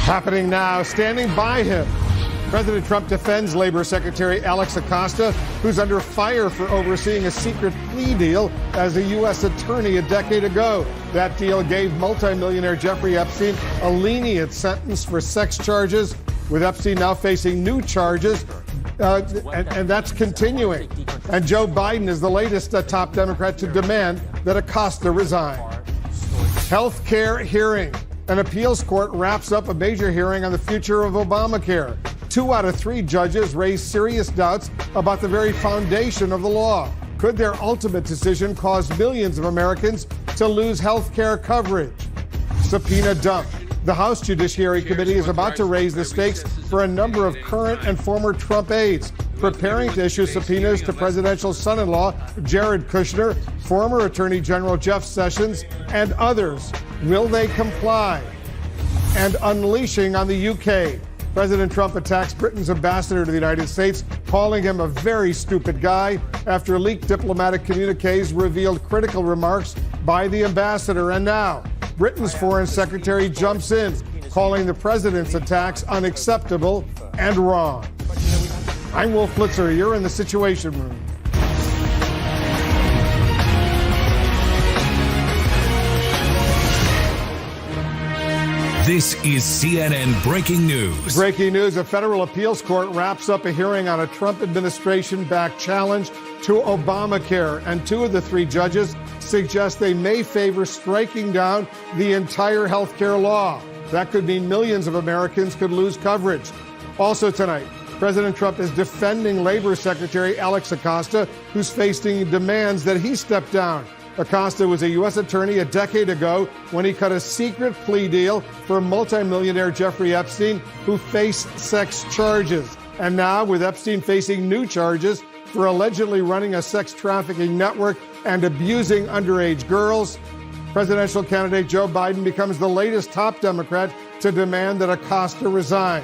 Happening now, standing by him. President Trump defends Labor Secretary Alex Acosta, who's under fire for overseeing a secret plea deal as a U.S. attorney a decade ago. That deal gave multimillionaire Jeffrey Epstein a lenient sentence for sex charges, with Epstein now facing new charges, and that's continuing. And Joe Biden is the latest top Democrat to demand that Acosta resign. Health care hearing. An appeals court wraps up a major hearing on the future of Obamacare. 2 out of 3 judges raised serious doubts about the very foundation of the law. Could their ultimate decision cause millions of Americans to lose health care coverage? Subpoena dump. The House Judiciary Committee is about to raise the stakes for a number of current and former Trump aides, preparing to issue subpoenas to presidential son-in-law Jared Kushner, former Attorney General Jeff Sessions, and others. Will they comply? And unleashing on the UK. President Trump attacks Britain's ambassador to the United States, calling him a very stupid guy after leaked diplomatic communiques revealed critical remarks by the ambassador. And now, Britain's foreign secretary jumps in, calling the president's attacks unacceptable and wrong. I'm Wolf Blitzer. You're in the Situation Room. This is CNN Breaking News. Breaking news, a federal appeals court wraps up a hearing on a Trump administration-backed challenge to Obamacare, and 2 of the 3 judges suggest they may favor striking down the entire health care law. That could mean millions of Americans could lose coverage. Also tonight, President Trump is defending Labor Secretary Alex Acosta, who's facing demands that he step down. Acosta was a U.S. attorney a decade ago when he cut a secret plea deal for multimillionaire Jeffrey Epstein, who faced sex charges. And now, with Epstein facing new charges for allegedly running a sex trafficking network and abusing underage girls, presidential candidate Joe Biden becomes the latest top Democrat to demand that Acosta resign.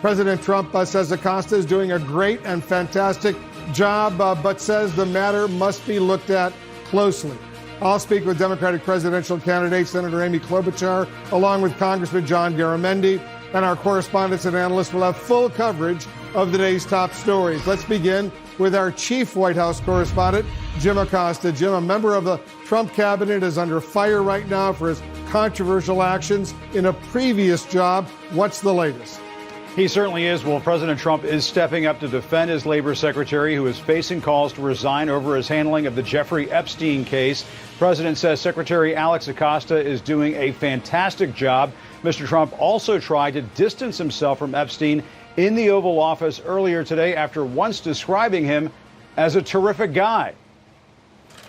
President Trump says Acosta is doing a great and fantastic job, but says the matter must be looked at closely. I'll speak with Democratic presidential candidate Senator Amy Klobuchar, along with Congressman John Garamendi, and our correspondents and analysts will have full coverage of the day's top stories. Let's begin with our chief White House correspondent, Jim Acosta. Jim, a member of the Trump cabinet, is under fire right now for his controversial actions in a previous job. What's the latest? He certainly is. Well, President Trump is stepping up to defend his labor secretary, who is facing calls to resign over his handling of the Jeffrey Epstein case. The president says Secretary Alex Acosta is doing a fantastic job. Mr. Trump also tried to distance himself from Epstein in the Oval Office earlier today after once describing him as a terrific guy.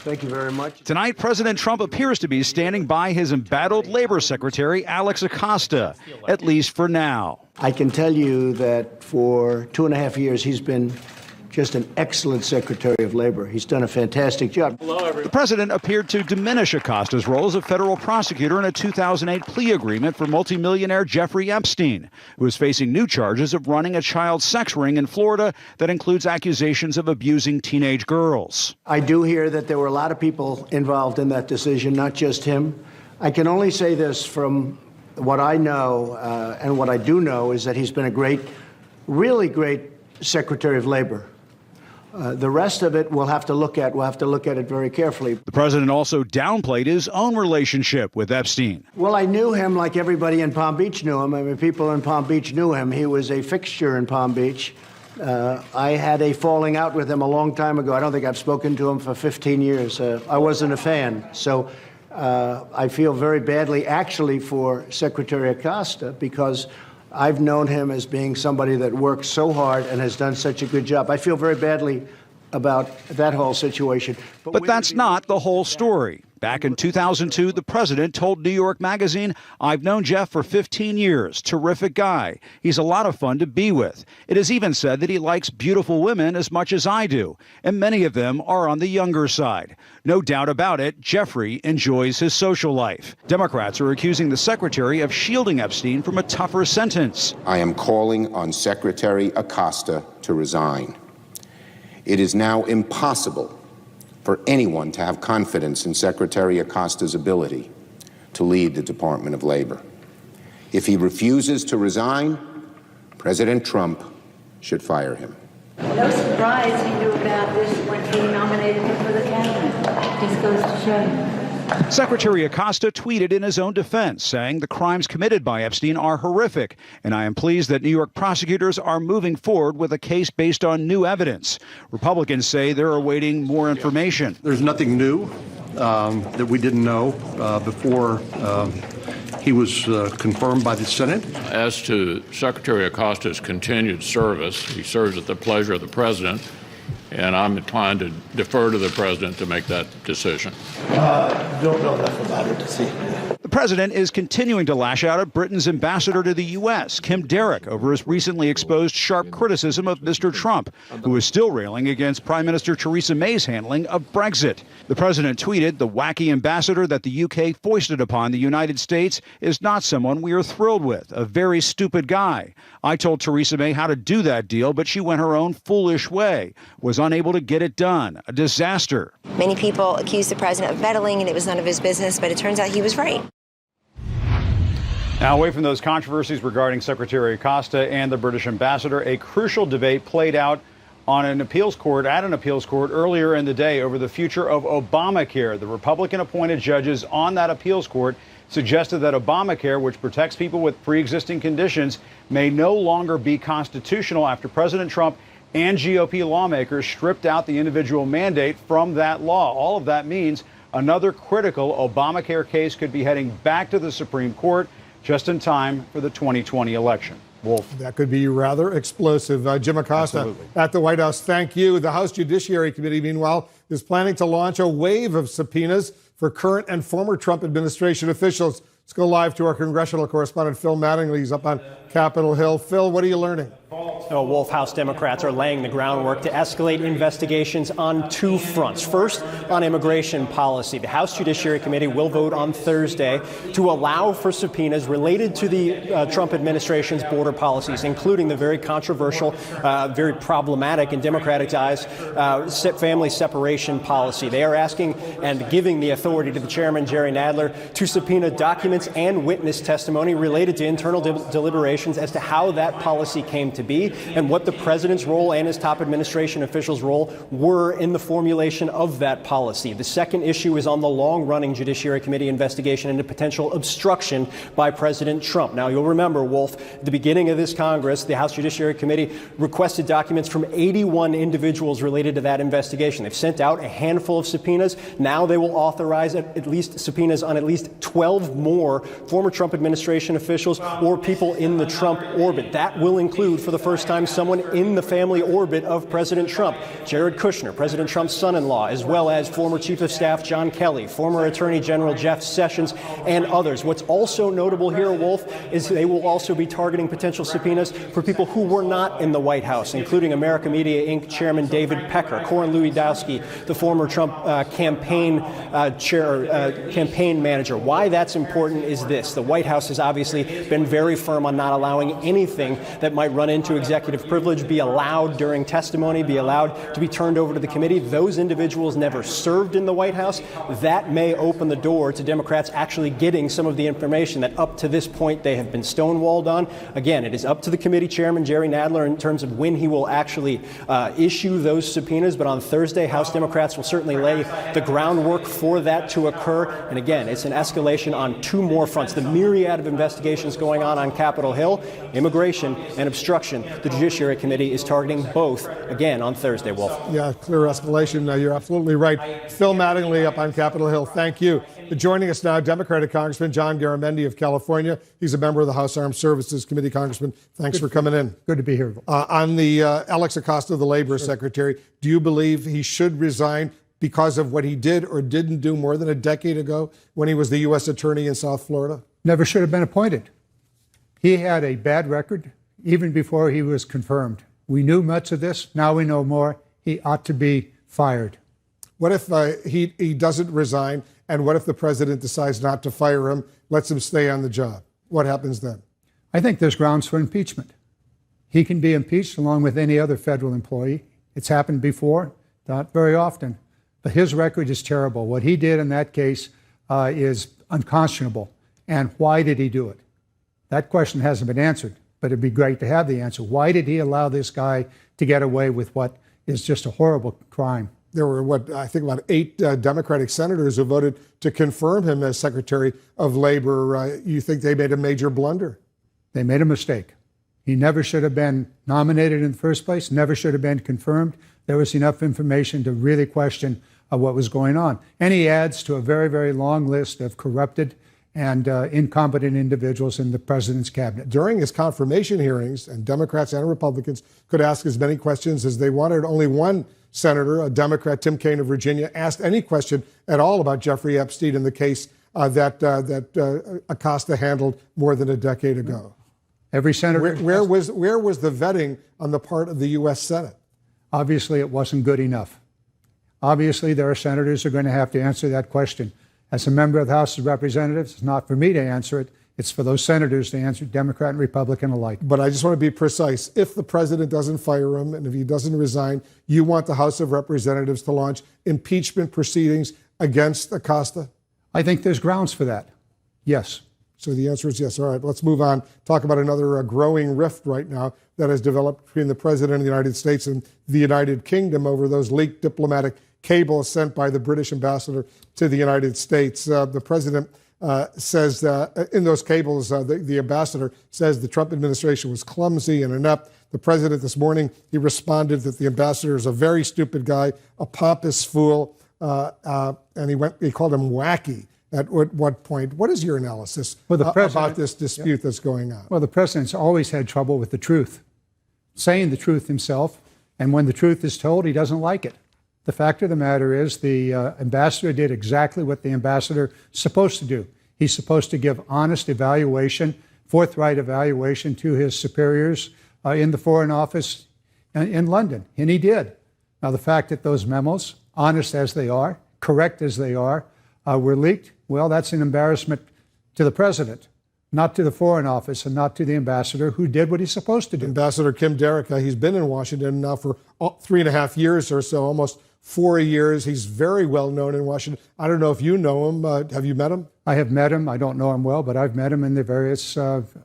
Thank you very much. Tonight, President Trump appears to be standing by his embattled labor secretary, Alex Acosta, at least for now. I can tell you that for 2.5 years, he's been just an excellent Secretary of Labor. He's done a fantastic job. The president appeared to diminish Acosta's role as a federal prosecutor in a 2008 plea agreement for multimillionaire Jeffrey Epstein, who is facing new charges of running a child sex ring in Florida that includes accusations of abusing teenage girls. I do hear that there were a lot of people involved in that decision, not just him. I can only say this from what I know, and what I do know is that he's been a great, really great Secretary of Labor. The rest of it we'll have to look at. We'll have to look at it very carefully. The president also downplayed his own relationship with Epstein. Well, I knew him like everybody in Palm Beach knew him. I mean, people in Palm Beach knew him. He was a fixture in Palm Beach. I had a falling out with him a long time ago. I don't think I've spoken to him for 15 years. I wasn't a fan. So I feel very badly, actually, for Secretary Acosta, because I've known him as being somebody that works so hard and has done such a good job. I feel very badly about that whole situation. But that's not the whole story. Back in 2002, the president told New York Magazine, "I've known Jeff for 15 years. Terrific guy. He's a lot of fun to be with. It is even said that he likes beautiful women as much as I do, and many of them are on the younger side. No doubt about it, Jeffrey enjoys his social life." Democrats are accusing the secretary of shielding Epstein from a tougher sentence. I am calling on Secretary Acosta to resign. It is now impossible for anyone to have confidence in Secretary Acosta's ability to lead the Department of Labor. If he refuses to resign, President Trump should fire him. No surprise he knew about this when he nominated him for the cabinet. Just goes to show you. Secretary Acosta tweeted in his own defense, saying the crimes committed by Epstein are horrific, and I am pleased that New York prosecutors are moving forward with a case based on new evidence. Republicans say they're awaiting more information. There's nothing new that we didn't know before he was confirmed by the Senate. As to Secretary Acosta's continued service, he serves at the pleasure of the president, and I'm inclined to defer to the president to make that decision. Don't know enough about it to see. The president is continuing to lash out at Britain's ambassador to the U.S., Kim Derrick, over his recently exposed sharp criticism of Mr. Trump, who is still railing against Prime Minister Theresa May's handling of Brexit. The president tweeted, "The wacky ambassador that the UK foisted upon the United States is not someone we are thrilled with, a very stupid guy. I told Theresa May how to do that deal, but she went her own foolish way, was unable to get it done. A disaster." Many people accused the president of meddling, and it was none of his business, but it turns out he was right. Now, away from those controversies regarding Secretary Acosta and the British ambassador, a crucial debate played out at an appeals court earlier in the day over the future of Obamacare. The Republican-appointed judges on that appeals court suggested that Obamacare, which protects people with pre-existing conditions, may no longer be constitutional after President Trump and GOP lawmakers stripped out the individual mandate from that law. All of that means another critical Obamacare case could be heading back to the Supreme Court just in time for the 2020 election. Wolf. That could be rather explosive. Jim Acosta Absolutely. At the White House, thank you. The House Judiciary Committee, meanwhile, is planning to launch a wave of subpoenas for current and former Trump administration officials. Let's go live to our congressional correspondent, Phil Mattingly. He's up on Capitol Hill. Phil, what are you learning? Wolf, House Democrats are laying the groundwork to escalate investigations on two fronts. First, on immigration policy. The House Judiciary Committee will vote on Thursday to allow for subpoenas related to the Trump administration's border policies, including the very controversial, very problematic in Democratic eyes, family separation policy. They are asking and giving the authority to the chairman, Jerry Nadler, to subpoena documents and witness testimony related to internal deliberations as to how that policy came to be and what the president's role and his top administration officials' role were in the formulation of that policy. The second issue is on the long-running Judiciary Committee investigation into potential obstruction by President Trump. Now, you'll remember, Wolf, at the beginning of this Congress, the House Judiciary Committee requested documents from 81 individuals related to that investigation. They've sent out a handful of subpoenas. Now they will authorize at least subpoenas on at least 12 more former Trump administration officials or people in the Trump orbit. That will include, for the first time, someone in the family orbit of President Trump, Jared Kushner, President Trump's son-in-law, as well as former Chief of Staff John Kelly, former Attorney General Jeff Sessions, and others. What's also notable here, Wolf, is they will also be targeting potential subpoenas for people who were not in the White House, including America Media Inc. Chairman David Pecker, Corin Lewandowski, the former Trump campaign manager. Why that's important is this. The White House has obviously been very firm on not allowing anything that might run into executive privilege be allowed during testimony, be allowed to be turned over to the committee. Those individuals never served in the White House. That may open the door to Democrats actually getting some of the information that up to this point they have been stonewalled on. Again, it is up to the committee chairman, Jerry Nadler, in terms of when he will actually issue those subpoenas. But on Thursday, House Democrats will certainly lay the groundwork for that to occur. And again, it's an escalation on two more fronts. The myriad of investigations going on Capitol Hill, immigration and obstruction. The Judiciary Committee is targeting both, again, on Thursday, Wolf. Yeah, clear escalation. You're absolutely right. Phil Mattingly up on Capitol Hill. Thank you. Joining us now, Democratic Congressman John Garamendi of California. He's a member of the House Armed Services Committee. Congressman, thanks for coming in. Good to be here. On the Alex Acosta, the Labor Secretary, do you believe he should resign because of what he did or didn't do more than a decade ago when he was the U.S. Attorney in South Florida? Never should have been appointed. He had a bad record even before he was confirmed. We knew much of this. Now we know more. He ought to be fired. What if he doesn't resign, and what if the president decides not to fire him, lets him stay on the job? What happens then? I think there's grounds for impeachment. He can be impeached along with any other federal employee. It's happened before, not very often. But his record is terrible. What he did in that case is unconscionable. And why did he do it? That question hasn't been answered, but it'd be great to have the answer. Why did he allow this guy to get away with what is just a horrible crime? There were, I think about 8 Democratic senators who voted to confirm him as Secretary of Labor. You think they made a major blunder? They made a mistake. He never should have been nominated in the first place, never should have been confirmed. There was enough information to really question what was going on. And he adds to a very, very long list of corrupted and incompetent individuals in the president's cabinet. During his confirmation hearings, and Democrats and Republicans could ask as many questions as they wanted, only one senator, a Democrat, Tim Kaine of Virginia, asked any question at all about Jeffrey Epstein in the case that Acosta handled more than a decade ago. Every senator. Where was the vetting on the part of the U.S. Senate? Obviously, it wasn't good enough. Obviously, there are senators who are going to have to answer that question. As a member of the House of Representatives, it's not for me to answer it. It's for those senators to answer, Democrat and Republican alike. But I just want to be precise. If the president doesn't fire him and if he doesn't resign, you want the House of Representatives to launch impeachment proceedings against Acosta? I think there's grounds for that. Yes. So the answer is yes. All right, let's move on. Talk about another growing rift right now that has developed between the President of the United States and the United Kingdom over those leaked diplomatic cables sent by the British ambassador to the United States. The president says in those cables, the ambassador says the Trump administration was clumsy and inept. The president this morning, he responded that the ambassador is a very stupid guy, a pompous fool, and he called him wacky. At what point? What is your analysis about this dispute that's going on? Well, the president's always had trouble with the truth, saying the truth himself, and when the truth is told, he doesn't like it. The fact of the matter is the ambassador did exactly what the ambassador is supposed to do. He's supposed to give honest evaluation, forthright evaluation to his superiors in the Foreign Office in London, and he did. Now, the fact that those memos, honest as they are, correct as they are, were leaked, well, that's an embarrassment to the president, not to the Foreign Office and not to the ambassador who did what he's supposed to do. Ambassador Kim Derrick, he's been in Washington now for 3.5 years or so, almost 4 years. He's very well known in Washington. I don't know if you know him. Have you met him? I have met him. I don't know him well, but I've met him in the various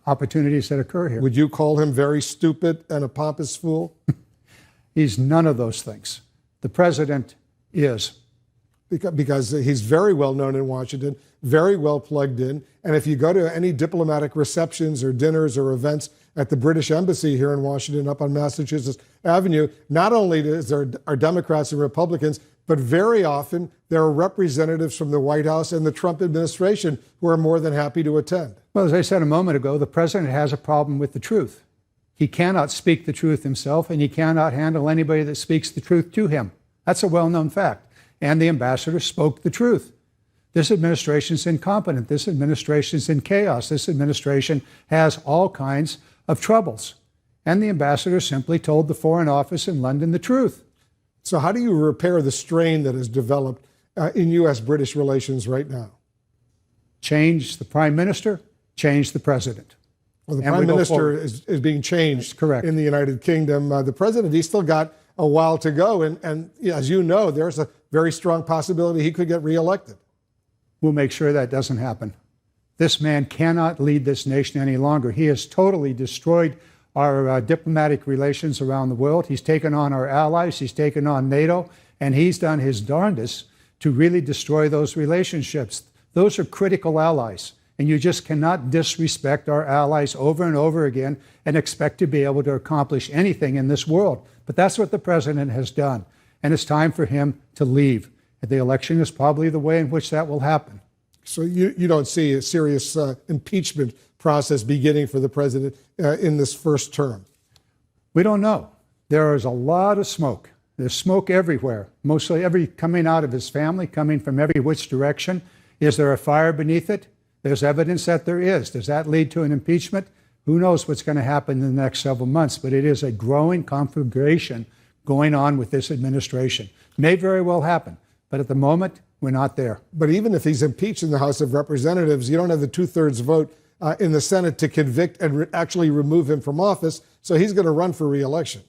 opportunities that occur here. Would you call him very stupid and a pompous fool? He's none of those things. The president is. Because he's very well known in Washington, very well plugged in. And if you go to any diplomatic receptions or dinners or events at the British Embassy here in Washington up on Massachusetts Avenue, not only are Democrats and Republicans, but very often there are representatives from the White House and the Trump administration who are more than happy to attend. Well, as I said a moment ago, the president has a problem with the truth. He cannot speak the truth himself, and he cannot handle anybody that speaks the truth to him. That's a well-known fact. And the ambassador spoke the truth. This administration's incompetent. This administration's in chaos. This administration has all kinds of troubles. And the ambassador simply told the Foreign Office in London the truth. So how do you repair the strain that has developed in U.S.-British relations right now? Change the prime minister, change the president. Well, the prime minister is being changed. Correct. In the United Kingdom. The president, he's still got a while to go. And as you know, there's a very strong possibility he could get reelected. We'll make sure that doesn't happen. This man cannot lead this nation any longer. He has totally destroyed our diplomatic relations around the world. He's taken on our allies. He's taken on NATO. And he's done his darndest to really destroy those relationships. Those are critical allies. And you just cannot disrespect our allies over and over again and expect to be able to accomplish anything in this world. But that's what the president has done. And it's time for him to leave. The election is probably the way in which that will happen. So you don't see a serious impeachment process beginning for the president in this first term? We don't know. There is a lot of smoke. There's smoke everywhere, mostly coming out of his family, coming from every which direction. Is there a fire beneath it? There's evidence that there is. Does that lead to an impeachment? Who knows what's going to happen in the next several months, but it is a growing conflagration going on with this administration. May very well happen, but at the moment, we're not there. But even if he's impeached in the House of Representatives, you don't have the 2/3 vote in the Senate to convict and actually remove him from office, so he's going to run for re-election.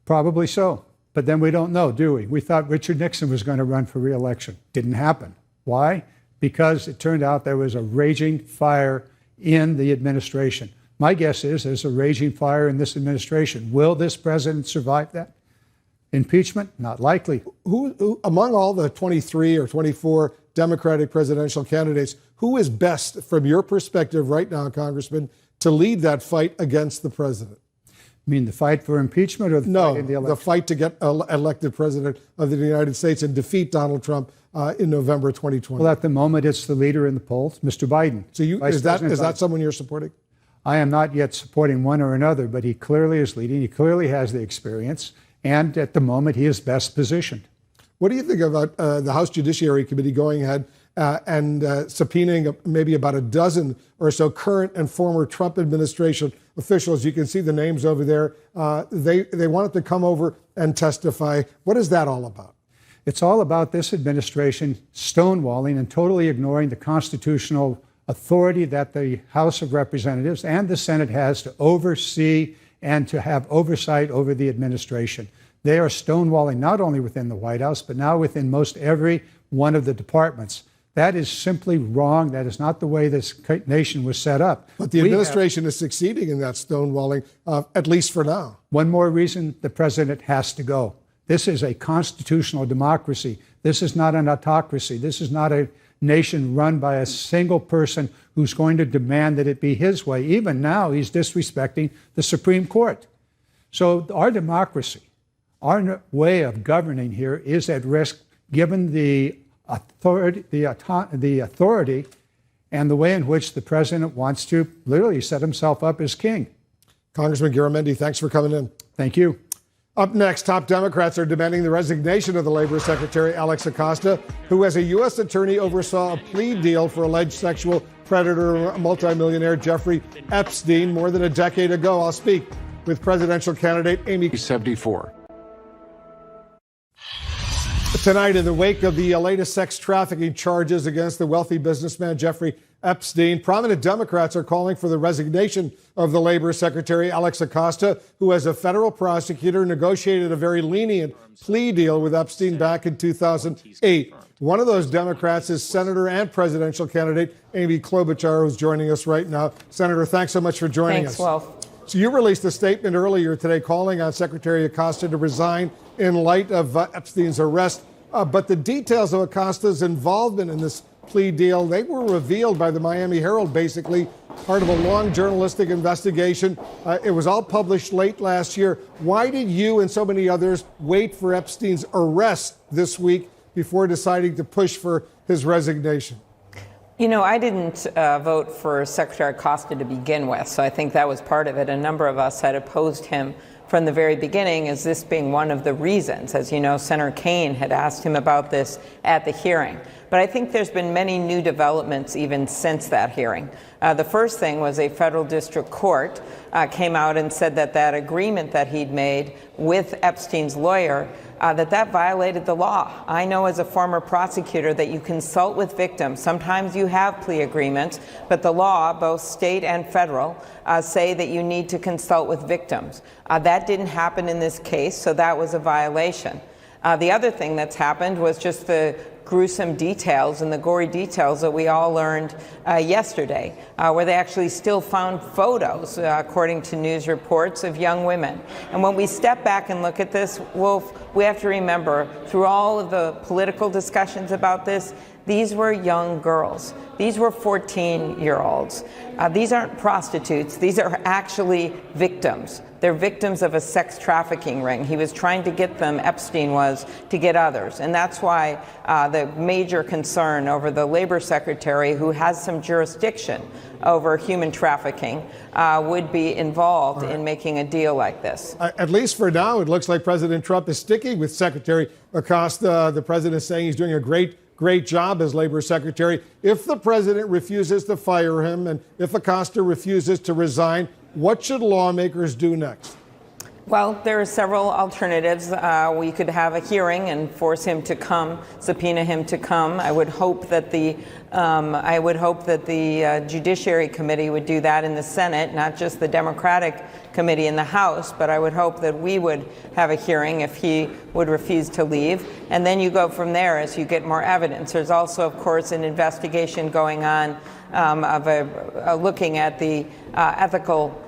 Probably so. But then we don't know, do we? We thought Richard Nixon was going to run for re-election. Didn't happen. Why? Because it turned out there was a raging fire in the administration. My guess is there's a raging fire in this administration. Will this president survive that? Impeachment? Not likely. Who among all the 23 or 24 Democratic presidential candidates, who is best from your perspective right now, Congressman, to lead that fight against the president? You mean the fight for impeachment or the fight in the election? The fight to get elected president of the United States and defeat Donald Trump in November 2020. Well, at the moment, it's the leader in the polls, Mr. Biden. So is that someone you're supporting? I am not yet supporting one or another, but he clearly is leading. He clearly has the experience. And at the moment, he is best positioned. What do you think about the House Judiciary Committee going ahead and subpoenaing maybe about a dozen or so current and former Trump administration officials? You can see the names over there. They wanted to come over and testify. What is that all about? It's all about this administration stonewalling and totally ignoring the constitutional authority that the House of Representatives and the Senate has to oversee and to have oversight over the administration. They are stonewalling not only within the White House, but now within most every one of the departments. That is simply wrong. That is not the way this nation was set up. But the administration is succeeding in that stonewalling, at least for now. One more reason the president has to go. This is a constitutional democracy. This is not an autocracy. This is not a nation run by a single person who's going to demand that it be his way. Even now, he's disrespecting the Supreme Court. So our democracy, our way of governing here is at risk given the authority and the way in which the president wants to literally set himself up as king. Congressman Garamendi, thanks for coming in. Thank you. Up next, top Democrats are demanding the resignation of the Labor Secretary Alex Acosta, who as a U.S. attorney oversaw a plea deal for alleged sexual predator multimillionaire Jeffrey Epstein more than a decade ago. I'll speak with presidential candidate Amy 74. Tonight, in the wake of the latest sex trafficking charges against the wealthy businessman Jeffrey Epstein, prominent Democrats are calling for the resignation of the Labor Secretary Alex Acosta, who as a federal prosecutor negotiated a very lenient plea deal with Epstein back in 2008. One of those Democrats is Senator and presidential candidate Amy Klobuchar, who's joining us right now. Senator, thanks so much for joining us. Thanks, Wolf. So you released a statement earlier today calling on Secretary Acosta to resign in light of Epstein's arrest. But the details of Acosta's involvement in this plea deal, they were revealed by the Miami Herald, basically part of a long journalistic investigation. It was all published late last year. Why did you and so many others wait for Epstein's arrest this week before deciding to push for his resignation? You know, I didn't vote for Secretary Acosta to begin with, so I think that was part of it. A number of us had opposed him from the very beginning, as this being one of the reasons. As you know, Senator Kaine had asked him about this at the hearing. But I think there's been many new developments even since that hearing. The first thing was a federal district court came out and said that that agreement that he'd made with Epstein's lawyer, that violated the law. I know as a former prosecutor that you consult with victims. Sometimes you have plea agreements, but the law, both state and federal, say that you need to consult with victims. That didn't happen in this case, so that was a violation. The other thing that's happened was just the gruesome details and the gory details that we all learned yesterday, where they actually still found photos, according to news reports, of young women. And when we step back and look at this, Wolf, we have to remember, through all of the political discussions about this, these were young girls. These were 14-year-olds. These aren't prostitutes. These are actually victims. They're victims of a sex trafficking ring. He was trying to get them, Epstein was, to get others. And that's why the major concern over the Labor Secretary, who has some jurisdiction over human trafficking, would be involved in making a deal like this. At least for now, it looks like President Trump is sticking with Secretary Acosta. The president is saying he's doing a great job as Labor Secretary. If the president refuses to fire him and if Acosta refuses to resign, what should lawmakers do next? Well, there are several alternatives. We could have a hearing and force him to come, subpoena him to come. I would hope that the Judiciary Committee would do that in the Senate, not just the Democratic Committee in the House, but I would hope that we would have a hearing if he would refuse to leave. And then you go from there as you get more evidence. There's also, of course, an investigation going on looking at the ethical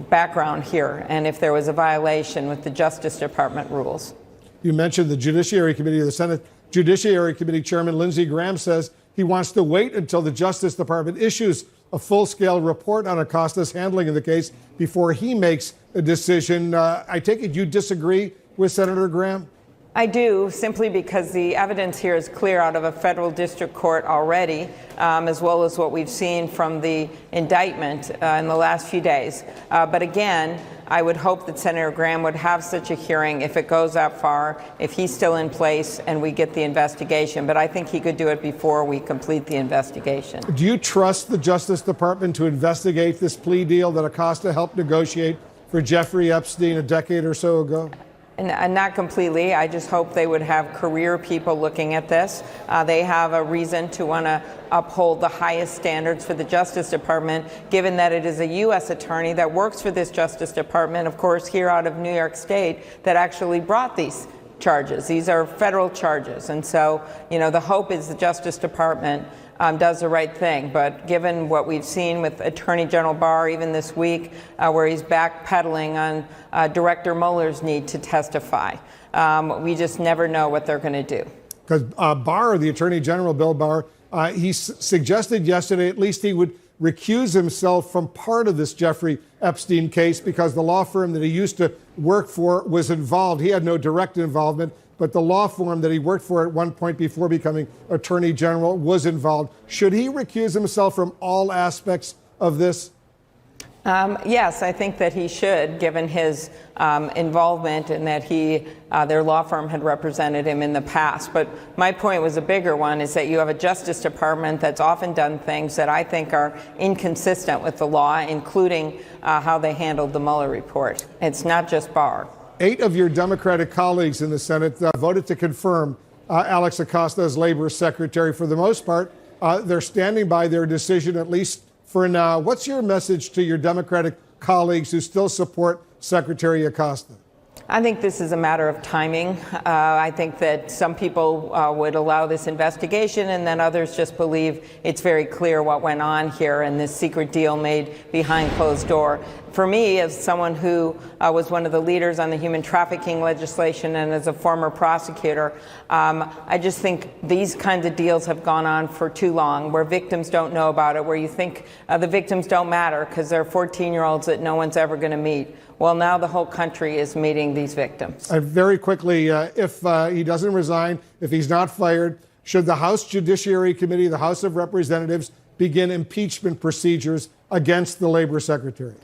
background here and if there was a violation with the Justice Department rules. You mentioned the Judiciary Committee. The Senate Judiciary Committee Chairman Lindsey Graham says he wants to wait until the Justice Department issues a full-scale report on Acosta's handling of the case before he makes a decision. I take it you disagree with Senator Graham? I do, simply because the evidence here is clear out of a federal district court already, as well as what we've seen from the indictment in the last few days. But again, I would hope that Senator Graham would have such a hearing if it goes that far, if he's still in place and we get the investigation. But I think he could do it before we complete the investigation. Do you trust the Justice Department to investigate this plea deal that Acosta helped negotiate for Jeffrey Epstein a decade or so ago? And not completely. I just hope they would have career people looking at this. They have a reason to want to uphold the highest standards for the Justice Department, given that it is a U.S. attorney that works for this Justice Department, of course, here out of New York State, that actually brought these charges. These are federal charges. And so, the hope is the Justice Department does the right thing. But given what we've seen with Attorney General Barr, even this week, where he's backpedaling on Director Mueller's need to testify, we just never know what they're going to do. Because Barr, the Attorney General, Bill Barr, he suggested yesterday at least he would recuse himself from part of this Jeffrey Epstein case because the law firm that he used to work for was involved. He had no direct involvement, but the law firm that he worked for at one point before becoming Attorney General was involved. Should he recuse himself from all aspects of this? Yes, I think that he should, given his involvement and that their law firm had represented him in the past. But my point was a bigger one, is that you have a Justice Department that's often done things that I think are inconsistent with the law, including how they handled the Mueller report. It's not just Barr. 8 of your Democratic colleagues in the Senate voted to confirm Alex Acosta as Labor Secretary. For the most part, they're standing by their decision, at least for now. What's your message to your Democratic colleagues who still support Secretary Acosta? I think this is a matter of timing. I think that some people would allow this investigation, and then others just believe it's very clear what went on here and this secret deal made behind closed door. For me, as someone who was one of the leaders on the human trafficking legislation and as a former prosecutor, I just think these kinds of deals have gone on for too long, where victims don't know about it, where you think the victims don't matter because they're 14-year-olds that no one's ever going to meet. Well, now the whole country is meeting these victims. Very quickly, if he doesn't resign, if he's not fired, should the House Judiciary Committee, the House of Representatives, begin impeachment procedures against the Labor Secretary?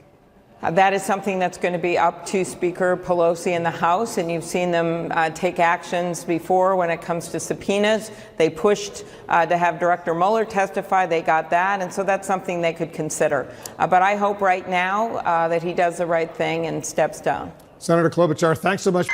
That is something that's going to be up to Speaker Pelosi in the House, and you've seen them take actions before when it comes to subpoenas. They pushed to have Director Mueller testify. They got that, and so that's something they could consider. But I hope right now that he does the right thing and steps down. Senator Klobuchar, thanks so much.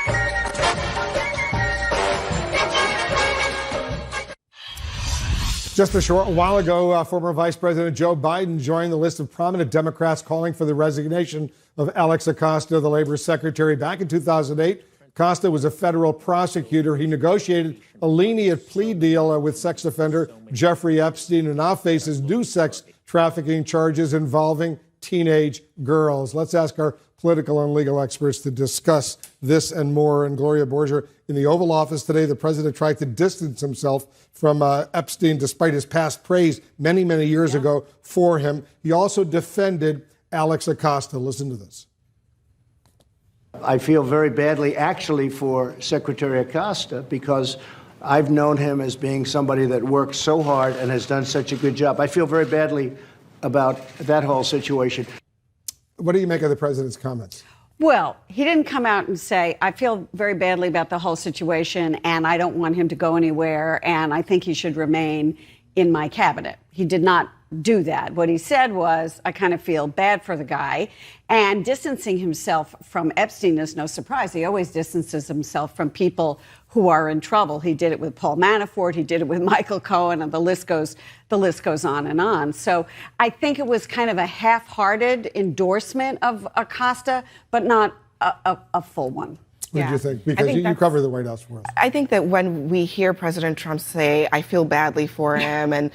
Just a short while ago, former Vice President Joe Biden joined the list of prominent Democrats calling for the resignation of Alex Acosta, the Labor Secretary. Back in 2008, Acosta was a federal prosecutor. He negotiated a lenient plea deal with sex offender Jeffrey Epstein and now faces new sex trafficking charges involving teenage girls. Let's ask our political and legal experts to discuss this and more. And Gloria Borger, in the Oval Office today, the president tried to distance himself from Epstein despite his past praise many, many years ago for him. He also defended Alex Acosta. Listen to this. I feel very badly, actually, for Secretary Acosta because I've known him as being somebody that works so hard and has done such a good job. I feel very badly about that whole situation. What do you make of the president's comments? Well, he didn't come out and say, I feel very badly about the whole situation and I don't want him to go anywhere and I think he should remain in my cabinet. He did not do that. What he said was, I kind of feel bad for the guy. And distancing himself from Epstein is no surprise. He always distances himself from people who are in trouble. He did it with Paul Manafort. He did it with Michael Cohen, and the list goes on and on. So I think it was kind of a half-hearted endorsement of Acosta, but not a full one. What do you think? Because you cover the White House for us. I think that when we hear President Trump say, I feel badly for him, and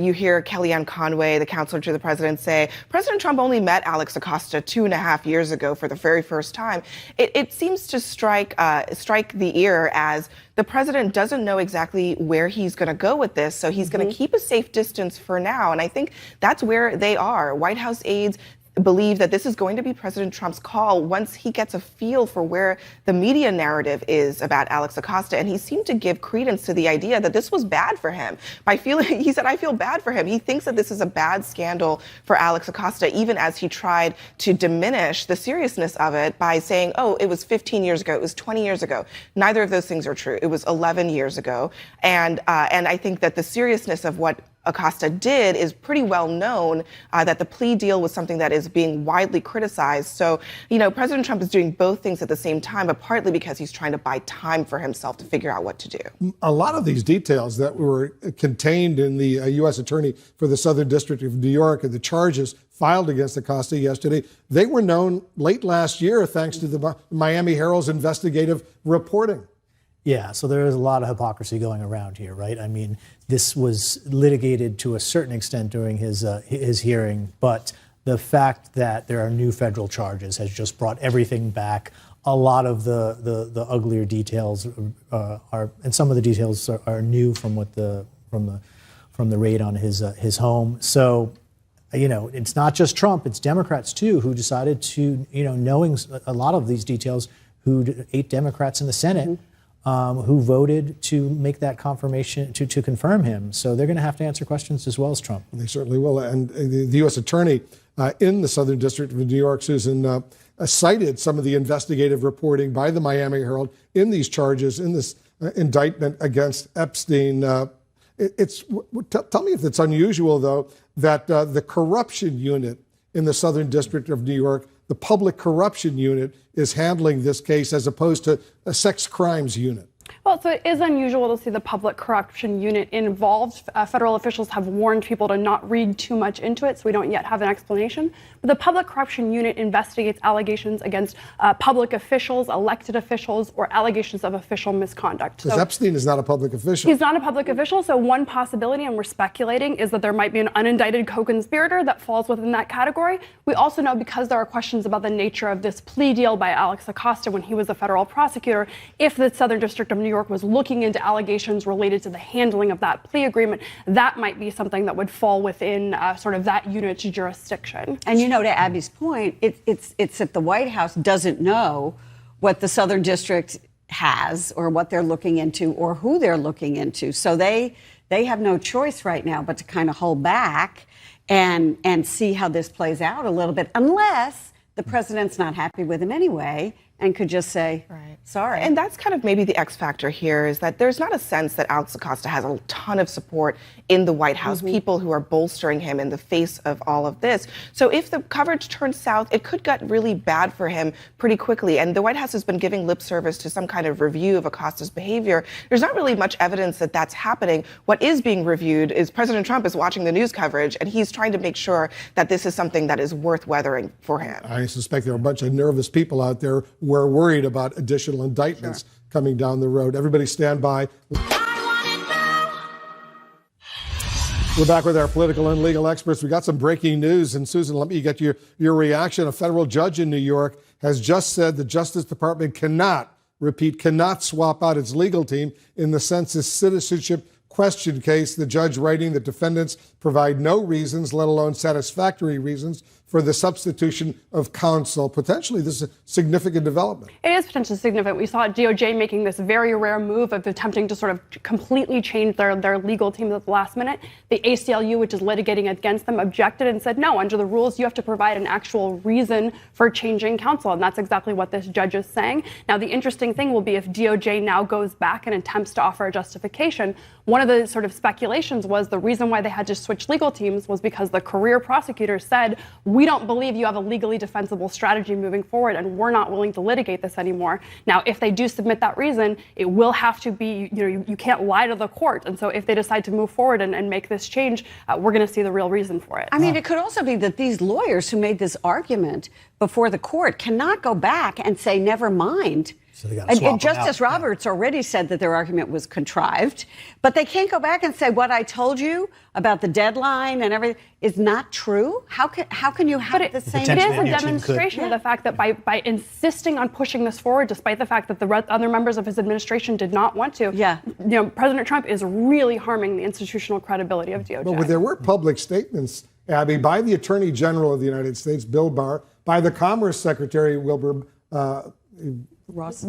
you hear Kellyanne Conway, the counselor to the president, say, President Trump only met Alex Acosta 2.5 years ago for the very first time, it seems to strike the ear as the president doesn't know exactly where he's going to go with this, so he's going to keep a safe distance for now. And I think that's where they are. White House aides believe that this is going to be President Trump's call once he gets a feel for where the media narrative is about Alex Acosta. And he seemed to give credence to the idea that this was bad for him. He said, I feel bad for him. He thinks that this is a bad scandal for Alex Acosta, even as he tried to diminish the seriousness of it by saying, oh, it was 15 years ago, it was 20 years ago. Neither of those things are true. It was 11 years ago. And I think that the seriousness of what Acosta did is pretty well known, that the plea deal was something that is being widely criticized. So, President Trump is doing both things at the same time, but partly because he's trying to buy time for himself to figure out what to do. A lot of these details that were contained in the U.S. Attorney for the Southern District of New York and the charges filed against Acosta yesterday, they were known late last year thanks to the Miami Herald's investigative reporting. Yeah, so there is a lot of hypocrisy going around here, right? I mean, this was litigated to a certain extent during his hearing, but the fact that there are new federal charges has just brought everything back. A lot of the uglier details are, and some of the details are new from the raid on his home. So, it's not just Trump; it's Democrats too who decided to, knowing a lot of these details, 8 Democrats in the Senate. Who voted to make that confirmation, to confirm him. So they're going to have to answer questions as well as Trump. They certainly will. And the U.S. Attorney in the Southern District of New York, Susan, cited some of the investigative reporting by the Miami Herald in these charges, in this indictment against Epstein. Tell me if it's unusual, though, that the corruption unit in the Southern District of New York, the public corruption unit, is handling this case as opposed to a sex crimes unit. Well, so it is unusual to see the public corruption unit involved. Federal officials have warned people to not read too much into it, so we don't yet have an explanation. But the public corruption unit investigates allegations against public officials, elected officials, or allegations of official misconduct. Because Epstein is not a public official. He's not a public official, so one possibility, and we're speculating, is that there might be an unindicted co-conspirator that falls within that category. We also know, because there are questions about the nature of this plea deal by Alex Acosta when he was a federal prosecutor, if the Southern District of New York was looking into allegations related to the handling of that plea agreement, that might be something that would fall within sort of that unit's jurisdiction. And to Abby's point, it's that the White House doesn't know what the Southern District has or what they're looking into or who they're looking into. So they have no choice right now but to kind of hold back and see how this plays out a little bit, unless the president's not happy with him anyway and could just say, sorry. And that's kind of maybe the X factor here, is that there's not a sense that Alex Acosta has a ton of support in the White House, people who are bolstering him in the face of all of this. So if the coverage turns south, it could get really bad for him pretty quickly. And the White House has been giving lip service to some kind of review of Acosta's behavior. There's not really much evidence that that's happening. What is being reviewed is President Trump is watching the news coverage, and he's trying to make sure that this is something that is worth weathering for him. I suspect there are a bunch of nervous people out there who are worried about additional indictments coming down the road. Everybody stand by. We're back with our political and legal experts. We got some breaking news. And Susan, let me get your reaction. A federal judge in New York has just said the Justice Department cannot swap out its legal team in the census citizenship question case. The judge writing that defendants provide no reasons, let alone satisfactory reasons, for the substitution of counsel. Potentially, this is a significant development. It is potentially significant. We saw DOJ making this very rare move of attempting to sort of completely change their legal team at the last minute. The ACLU, which is litigating against them, objected and said, no, under the rules, you have to provide an actual reason for changing counsel. And that's exactly what this judge is saying. Now, the interesting thing will be if DOJ now goes back and attempts to offer a justification. One of the sort of speculations was the reason why they had to switch legal teams was because the career prosecutors said, we don't believe you have a legally defensible strategy moving forward, and we're not willing to litigate this anymore. Now, if they do submit that reason, it will have to be, you can't lie to the court. And so if they decide to move forward and make this change, we're going to see the real reason for it. I mean, it could also be that these lawyers who made this argument before the court cannot go back and say, never mind. So they gotta swap and Justice them out. Roberts already said that their argument was contrived, but they can't go back and say what I told you about the deadline and everything is not true. How can you have the same? It is a demonstration of the fact that by insisting on pushing this forward, despite the fact that the other members of his administration did not want to, President Trump is really harming the institutional credibility of DOJ. But there were public statements, Abby, by the Attorney General of the United States, Bill Barr, by the Commerce Secretary, Wilbur Ross,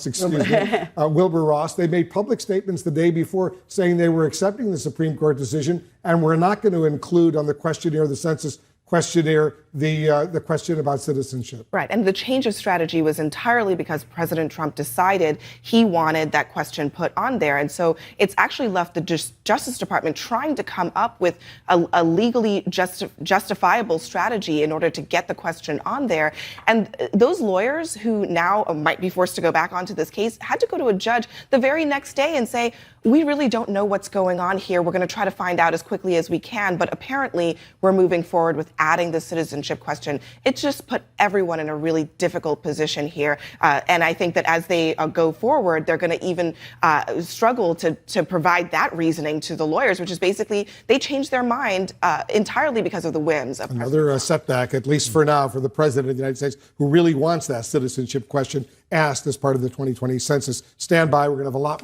excuse me. Wilbur Ross. They made public statements the day before saying they were accepting the Supreme Court decision and were not going to include on the questionnaire, the census questionnaire, the question about citizenship. Right. And the change of strategy was entirely because President Trump decided he wanted that question put on there. And so it's actually left the Justice Department trying to come up with a legally justifiable strategy in order to get the question on there. And those lawyers who now might be forced to go back onto this case had to go to a judge the very next day and say, we really don't know what's going on here. We're going to try to find out as quickly as we can. But apparently, we're moving forward with adding the citizenship question. It just put everyone in a really difficult position here. And I think that as they go forward, they're going to even struggle to provide that reasoning to the lawyers, which is basically they changed their mind entirely because of the whims of Another setback, at least for now, for the president of the United States, who really wants that citizenship question asked as part of the 2020 census. Stand by. We're going to have a lot more.